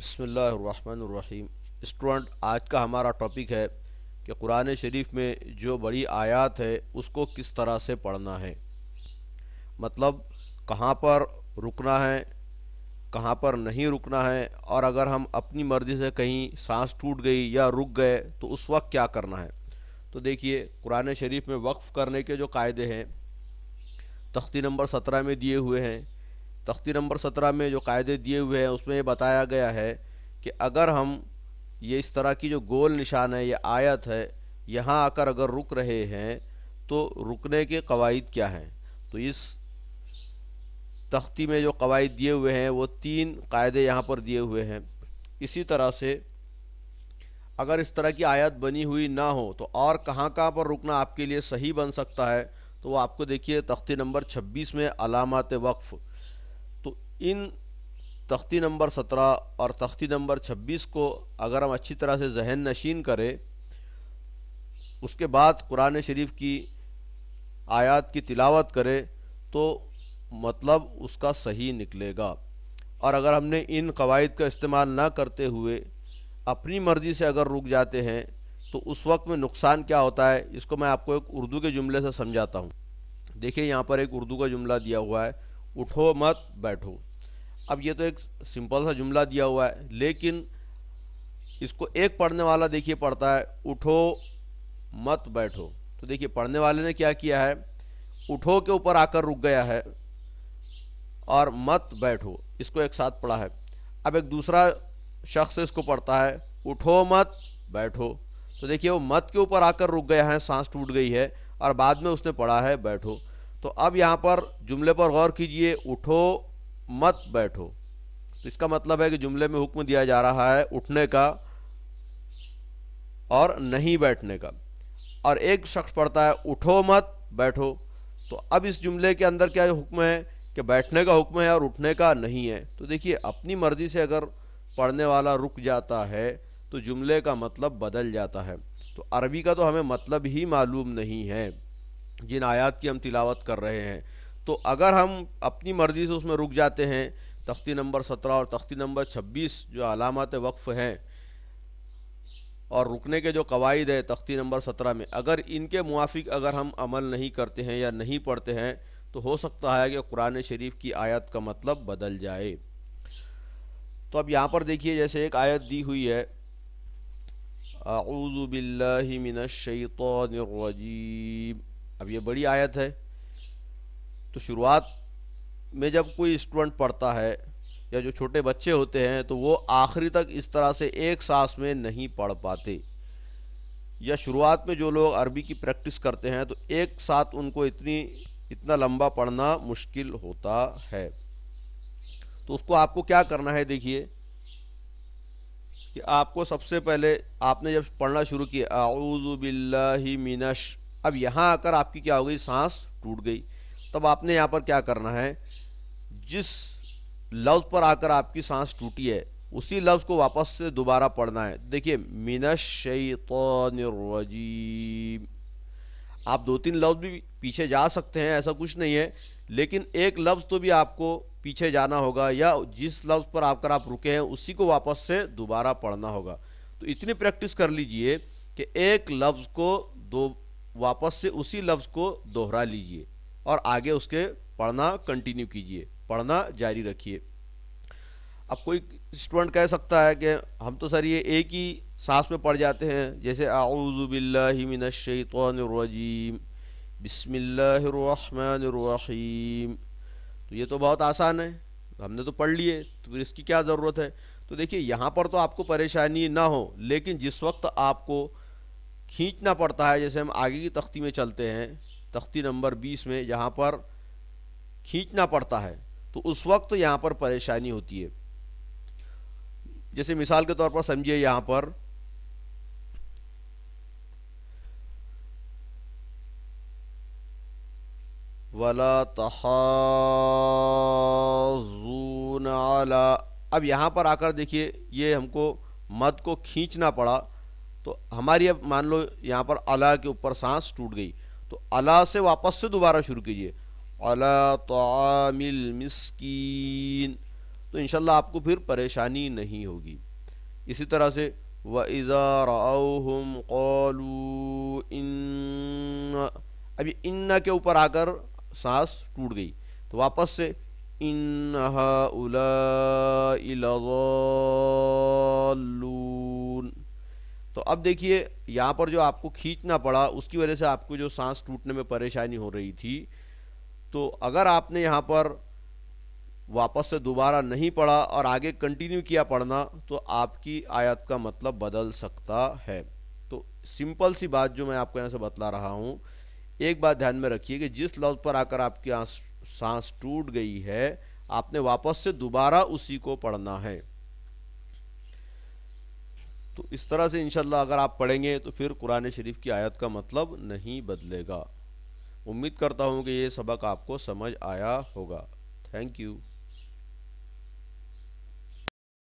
بسم اللہ الرحمن الرحیم۔ اسٹوڈنٹ، آج کا ہمارا ٹاپک ہے کہ قرآن شریف میں جو بڑی آیات ہے اس کو کس طرح سے پڑھنا ہے، مطلب کہاں پر رکنا ہے، کہاں پر نہیں رکنا ہے، اور اگر ہم اپنی مرضی سے کہیں سانس ٹوٹ گئی یا رک گئے تو اس وقت کیا کرنا ہے۔ تو دیکھیے، قرآن شریف میں وقف کرنے کے جو قاعدے ہیں تختی نمبر 17 میں دیے ہوئے ہیں۔ تختی نمبر 17 میں جو قاعدے دیے ہوئے ہیں اس میں یہ بتایا گیا ہے کہ اگر ہم یہ اس طرح کی جو گول نشان ہے، یہ آیت ہے، یہاں آ کر اگر رک رہے ہیں تو رکنے کے قواعد کیا ہیں۔ تو اس تختی میں جو قواعد دیے ہوئے ہیں وہ 3 قاعدے یہاں پر دیے ہوئے ہیں۔ اسی طرح سے اگر اس طرح کی آیت بنی ہوئی نہ ہو تو اور کہاں کہاں پر رکنا آپ کے لیے صحیح بن سکتا ہے، تو وہ آپ کو دیکھیے تختی نمبر 26 میں علامات وقف۔ تو ان تختی نمبر 17 اور تختی نمبر 26 کو اگر ہم اچھی طرح سے ذہن نشین کریں، اس کے بعد قرآن شریف کی آیات کی تلاوت کرے تو مطلب اس کا صحیح نکلے گا۔ اور اگر ہم نے ان قواعد کا استعمال نہ کرتے ہوئے اپنی مرضی سے اگر رک جاتے ہیں تو اس وقت میں نقصان کیا ہوتا ہے، اس کو میں آپ کو ایک اردو کے جملے سے سمجھاتا ہوں۔ دیکھیے، یہاں پر ایک اردو کا جملہ دیا ہوا ہے، اٹھو مت بیٹھو۔ اب یہ تو ایک سمپل سا جملہ دیا ہوا ہے، لیکن اس کو ایک پڑھنے والا دیکھیے پڑھتا ہے اٹھو مت بیٹھو۔ تو دیکھیے پڑھنے والے نے کیا کیا ہے، اٹھو کے اوپر آ کر رک گیا ہے اور مت بیٹھو اس کو ایک ساتھ پڑھا ہے۔ اب ایک دوسرا شخص اس کو پڑھتا ہے اٹھو مت بیٹھو، تو دیکھیے وہ مت کے اوپر آ کر رک گیا ہے، سانس ٹوٹ گئی ہے، اور بعد میں اس نے پڑھا ہے بیٹھو۔ تو اب یہاں پر جملے پر غور کیجئے، اٹھو مت بیٹھو، تو اس کا مطلب ہے کہ جملے میں حکم دیا جا رہا ہے اٹھنے کا اور نہیں بیٹھنے کا۔ اور ایک شخص پڑھتا ہے اٹھو مت بیٹھو، تو اب اس جملے کے اندر کیا حکم ہے کہ بیٹھنے کا حکم ہے اور اٹھنے کا نہیں ہے۔ تو دیکھیے اپنی مرضی سے اگر پڑھنے والا رک جاتا ہے تو جملے کا مطلب بدل جاتا ہے۔ تو عربی کا تو ہمیں مطلب ہی معلوم نہیں ہے جن آیات کی ہم تلاوت کر رہے ہیں، تو اگر ہم اپنی مرضی سے اس میں رک جاتے ہیں، تختی نمبر 17 اور تختی نمبر 26 جو علامات وقف ہیں اور رکنے کے جو قواعد ہے تختی نمبر 17 میں، اگر ان کے موافق اگر ہم عمل نہیں کرتے ہیں یا نہیں پڑھتے ہیں تو ہو سکتا ہے کہ قرآن شریف کی آیت کا مطلب بدل جائے۔ تو اب یہاں پر دیکھیے، جیسے ایک آیت دی ہوئی ہے اعوذ باللہ من الشیطان الرجیم۔ اب یہ بڑی آیت ہے، تو شروعات میں جب کوئی اسٹوڈنٹ پڑھتا ہے یا جو چھوٹے بچے ہوتے ہیں تو وہ آخری تک اس طرح سے ایک سانس میں نہیں پڑھ پاتے، یا شروعات میں جو لوگ عربی کی پریکٹس کرتے ہیں تو ایک ساتھ ان کو اتنا لمبا پڑھنا مشکل ہوتا ہے۔ تو اس کو آپ کو کیا کرنا ہے، دیکھیے کہ آپ کو سب سے پہلے آپ نے جب پڑھنا شروع کیا اعوذ باللہ منش، اب یہاں آ کر آپ کی کیا ہو گئی، سانس ٹوٹ گئی۔ تب آپ نے یہاں پر کیا کرنا ہے، جس لفظ پر آ کر آپ کی سانس ٹوٹی ہے اسی لفظ کو واپس سے دوبارہ پڑھنا ہے۔ دیکھیے من الشیطان الرجیم، آپ 2-3 لفظ بھی پیچھے جا سکتے ہیں، ایسا کچھ نہیں ہے، لیکن ایک لفظ تو بھی آپ کو پیچھے جانا ہوگا، یا جس لفظ پر آ کر آپ رکے ہیں اسی کو واپس سے دوبارہ پڑھنا ہوگا۔ تو اتنی پریکٹس کر لیجئے کہ ایک لفظ کو واپس سے اسی لفظ کو دوہرا لیجئے اور آگے اس کے پڑھنا کنٹینیو کیجئے، پڑھنا جاری رکھیے۔ اب کوئی اسٹوڈنٹ کہہ سکتا ہے کہ ہم تو سر یہ ایک ہی سانس میں پڑھ جاتے ہیں، جیسے اعوذ باللہ من الشیطان الرجیم بسم اللہ الرحمن الرحیم، تو یہ تو بہت آسان ہے، ہم نے تو پڑھ لیے، تو پھر اس کی کیا ضرورت ہے۔ تو دیکھیے یہاں پر تو آپ کو پریشانی نہ ہو، لیکن جس وقت آپ کو کھینچنا پڑتا ہے، جیسے ہم آگے کی تختی میں چلتے ہیں، تختی نمبر 20 میں جہاں پر کھینچنا پڑتا ہے تو اس وقت یہاں پر پریشانی ہوتی ہے۔ جیسے مثال کے طور پر سمجھیے، یہاں پر وَلَا تَحَاضُّونَ عَلَىٰ، اب یہاں پر آ کر دیکھیے یہ ہم کو مد کو کھینچنا پڑا، تو ہماری اب مان لو یہاں پر عَلَىٰ کے اوپر سانس ٹوٹ گئی، تو عَلَىٰ سے واپس سے دوبارہ شروع کیجئے عَلَىٰ طَعَامِ الْمِسْكِينِ۔ تو تو انشاءاللہ آپ کو پھر پریشانی نہیں ہوگی۔ اسی طرح سے وَإِذَا رَأَوْهُمْ قَالُوا إِنَّ، اب یہ ان کے اوپر آ کر سانس ٹوٹ گئی، تو واپس سے إِنَّ هَؤُلَاءِ لَضَالُّونَ۔ تو اب دیکھیے یہاں پر جو آپ کو کھینچنا پڑا اس کی وجہ سے آپ کو جو سانس ٹوٹنے میں پریشانی ہو رہی تھی، تو اگر آپ نے یہاں پر واپس سے دوبارہ نہیں پڑھا اور آگے کنٹینیو کیا پڑھنا تو آپ کی آیت کا مطلب بدل سکتا ہے۔ تو سمپل سی بات جو میں آپ کو یہاں سے بتلا رہا ہوں، ایک بات دھیان میں رکھیے کہ جس لفظ پر آ کر آپ کی سانس ٹوٹ گئی ہے، آپ نے واپس سے دوبارہ اسی کو پڑھنا ہے۔ تو اس طرح سے انشاءاللہ اگر آپ پڑھیں گے تو پھر قرآن شریف کی آیت کا مطلب نہیں بدلے گا۔ امید کرتا ہوں کہ یہ سبق آپ کو سمجھ آیا ہوگا۔ Thank you.